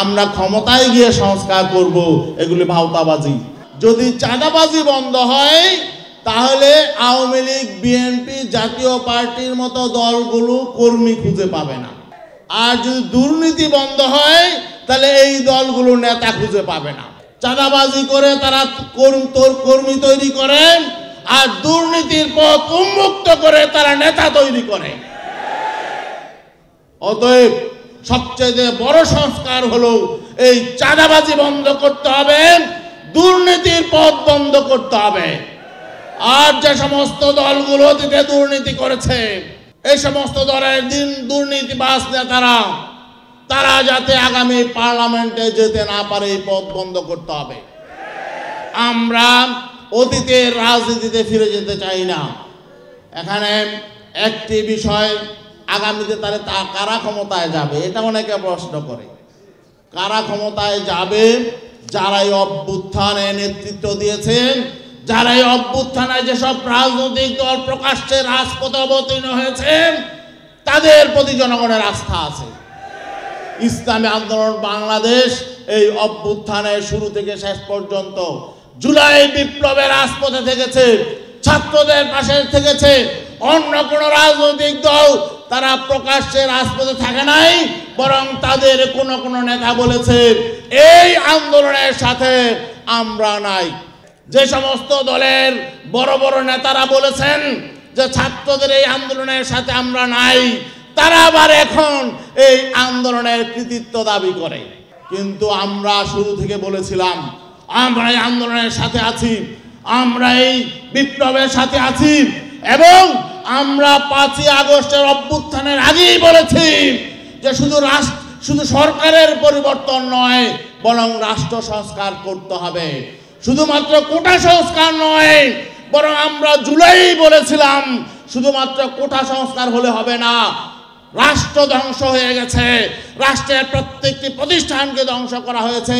আমরা ক্ষমতায় গিয়ে সংস্কার করব, এগুলি ভাওতাবাজি। যদি চাঁদাবাজি বন্ধ হয় তাহলে আওয়ামী লীগ, বিএনপি, জাতীয় পার্টির মতো দলগুলো কর্মী খুঁজে পাবে না। আর যদি দুর্নীতি বন্ধ হয় তাহলে এই দলগুলো নেতা খুঁজে পাবে না। চাঁদাবাজি করে তারা কর্মী তৈরি করে, আর দুর্নীতির পথ উন্মুক্ত করে তারা নেতা তৈরি করে। অতএব সবচেয়ে বড় সংস্কার হলো এই চাঁদাবাজি বন্ধ করতে হবে, দুর্নীতির পথ বন্ধ করতে হবে। আর যে সমস্ত দলগুলো অতীতে দুর্নীতি করেছে, এই সমস্ত দলের দুর্নীতিবাজ নেতারা তারা যাতে আগামী পার্লামেন্টে যেতে না পারে এই পথ বন্ধ করতে হবে। আমরা অতীতের রাজনীতিতে ফিরে যেতে চাই না। এখানে একটি বিষয়, আগামীতে তাহলে কারা ক্ষমতায় যাবে, এটা অনেকে প্রশ্ন করে। কারা ক্ষমতায় যাবে? যারা এই অভ্যুত্থানে নেতৃত্ব দিয়েছেন, যারা এই অভ্যুত্থানে যেসব রাজনৈতিক দল প্রকাশ্যে রাজপথে অবতীর্ণ হয়েছেন, তাদের প্রতি জনগণের আস্থা আছে। ইসলামী আন্দোলন বাংলাদেশ এই অভ্যুত্থানের শুরু থেকে শেষ পর্যন্ত জুলাই বিপ্লবের রাজপথে থেকেছে, ছাত্রদের পাশে থেকেছে। অন্য কোন রাজনৈতিক দল তারা প্রকাশ্যে রাজপথে থাকে নাই, বরং তাদের কোন নেতা বলেছে এই আন্দোলনের সাথে আমরা নাই। যে সমস্ত দলের বড় বড় নেতারা বলেছেন যে ছাত্রদের এই আন্দোলনের সাথে আমরা নাই, তারা আবার এখন এই আন্দোলনের কৃতিত্ব দাবি করে। কিন্তু আমরা শুরু থেকে বলেছিলাম আমরা এই আন্দোলনের সাথে আছি, আমরা এই বিপ্লবের সাথে আছি, এবং আমরা 5ই আগস্টের অভ্যুত্থানের আগেই বলেছি যে শুধু সরকারের পরিবর্তন নয়, বরং রাষ্ট্র সংস্কার করতে হবে। শুধুমাত্র কোটা সংস্কার নয়, বরং আমরা জুলাই বলেছিলাম শুধুমাত্র কোটা সংস্কার হলে হবে না, রাষ্ট্র ধ্বংস হয়ে গেছে, রাষ্ট্রের প্রত্যেকটি প্রতিষ্ঠানকে ধ্বংস করা হয়েছে,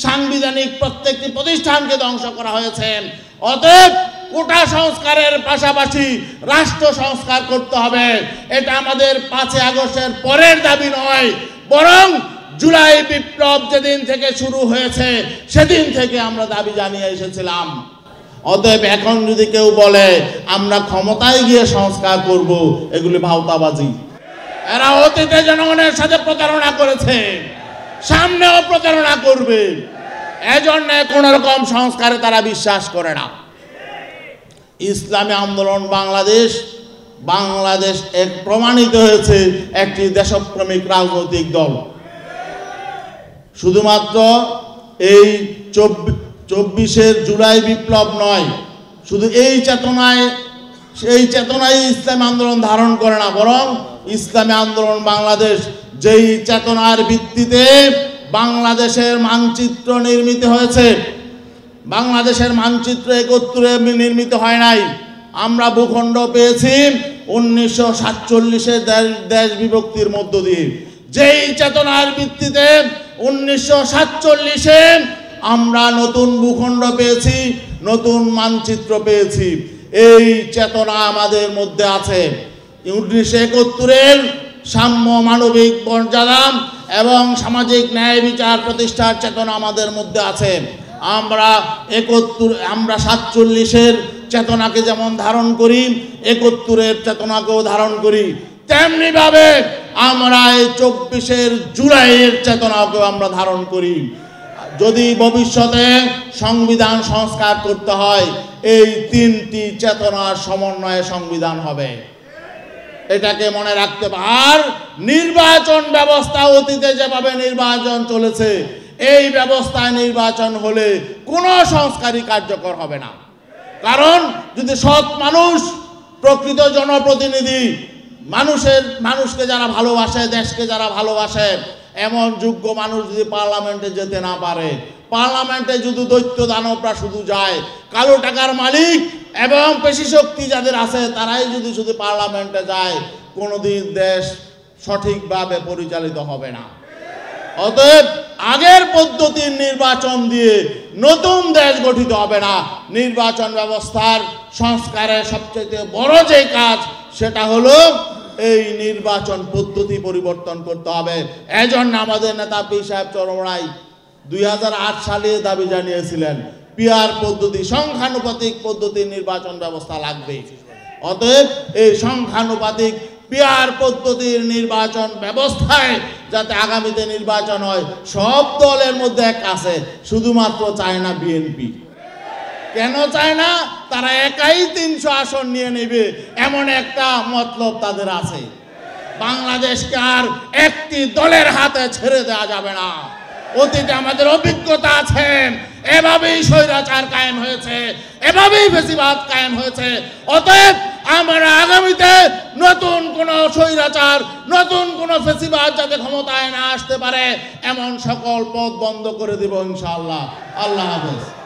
সাংবিধানিক প্রত্যেকটি প্রতিষ্ঠানকে ধ্বংস করা হয়েছে। অতএব কোটা সংস্কারের পাশাপাশি রাষ্ট্র সংস্কার করতে হবে। এটা আমাদের 5ই আগস্টের পরের দাবি নয়, বরং জুলাই বিপ্লব যেদিন থেকে শুরু হয়েছে সেদিন থেকে আমরা দাবি জানিয়ে এসেছিলাম। অতএব এখন যদি কেউ বলে আমরা ক্ষমতায় গিয়ে সংস্কার করব, এগুলি ভাওতাবাজি। এরা অতীতে জনগণের সাথে প্রতারণা করেছে, সামনেও প্রতারণা করবে। এজন্য কোন রকম সংস্কারে তারা বিশ্বাস করে না। ইসলামী আন্দোলন বাংলাদেশ এক প্রমাণিত হয়েছে একটি দেশপ্রেমিক রাজনৈতিক দল। শুধুমাত্র এই 24 জুলাই বিপ্লব নয়, শুধু এই চেতনায় ইসলামী আন্দোলন ধারণ করে না, বরং ইসলামী আন্দোলন বাংলাদেশ যেই চেতনার ভিত্তিতে বাংলাদেশের মানচিত্র নির্মিত হয়েছে, বাংলাদেশের মানচিত্র 71 নির্মিত হয় নাই। আমরা ভূখণ্ড পেয়েছি 1947 দেশ বিভক্তির মধ্য দিয়ে। যেই চেতনার ভিত্তিতে 1947 আমরা নতুন ভূখণ্ড পেয়েছি, নতুন মানচিত্র পেয়েছি, এই চেতনা আমাদের মধ্যে আছে। 1971 সাম্য, মানবিক মর্যাদা এবং সামাজিক ন্যায় বিচার প্রতিষ্ঠার চেতনা আমাদের মধ্যে আছে। আমরা 47 চেতনাকে যেমন ধারণ করি, 71 চেতনাকেও ধারণ করি, তেমনি ভাবে আমরা এই 24 জুলাইয়ের চেতনাকেও আমরা ধারণ করি। যদি ভবিষ্যতে সংবিধান সংস্কার করতে হয়, এই 3টি চেতনার সমন্বয়ে সংবিধান হবে, এটাকে মনে রাখতে হবে। আর নির্বাচন ব্যবস্থা, অতীতে যেভাবে নির্বাচন চলেছে, এই ব্যবস্থায় নির্বাচন হলে কোনো সংস্কারই কার্যকর হবে না। কারণ যদি সৎ মানুষ, প্রকৃত জনপ্রতিনিধি, মানুষকে যারা ভালোবাসে, দেশকে যারা ভালোবাসে, এমন যোগ্য মানুষ যদি পার্লামেন্টে যেতে না পারে, পার্লামেন্টে যদি দৈত্য দানবরা শুধু যায়, কালো টাকার মালিক এবং পেশি শক্তি যাদের আছে তারাই যদি শুধু পার্লামেন্টে যায়, কোনোদিন দেশ সঠিকভাবে পরিচালিত হবে না। অতএব আগের পদ্ধতির নির্বাচন দিয়ে নতুন দেশ গঠিত হবে না। নির্বাচন ব্যবস্থার সংস্কারের সবচেয়ে বড় যে কাজ, সেটা হলো এই নির্বাচন পদ্ধতি পরিবর্তন করতে হবে। এজন্য আমাদের নেতা পীর সাহেব চরমরাই 2008 সালে দাবি জানিয়েছিলেন পিআর পদ্ধতি, সংখ্যানুপাতিক পদ্ধতির নির্বাচন ব্যবস্থা লাগবে। অতএব এই সংখ্যানুপাতিক পিআর পদ্ধতির নির্বাচন ব্যবস্থায় যাতে আগামীতে নির্বাচন হয়, সব দলের মধ্যে এক আছে, শুধুমাত্র চায় না বিএনপি। কেন চায় না? তারা একাই 300 আসন নিয়ে নেবে এমন একটা মতলব তাদের আছে। বাংলাদেশকে আর একটি দলের হাতে ছেড়ে দেওয়া যাবে না। অতীতে আমাদের অভিজ্ঞতা আছে, এভাবেই স্বৈরাচার কায়েম হয়েছে, এভাবেই ফ্যাসিবাদ কায়েম হয়েছে। অতএব আমরা আগামীতে নতুন কোন স্বৈরাচার, নতুন কোন ফ্যাসিবাদ যাতে ক্ষমতায় না আসতে পারে এমন সকল পথ বন্ধ করে দেব ইনশাআল্লাহ। আল্লাহ হাফেজ।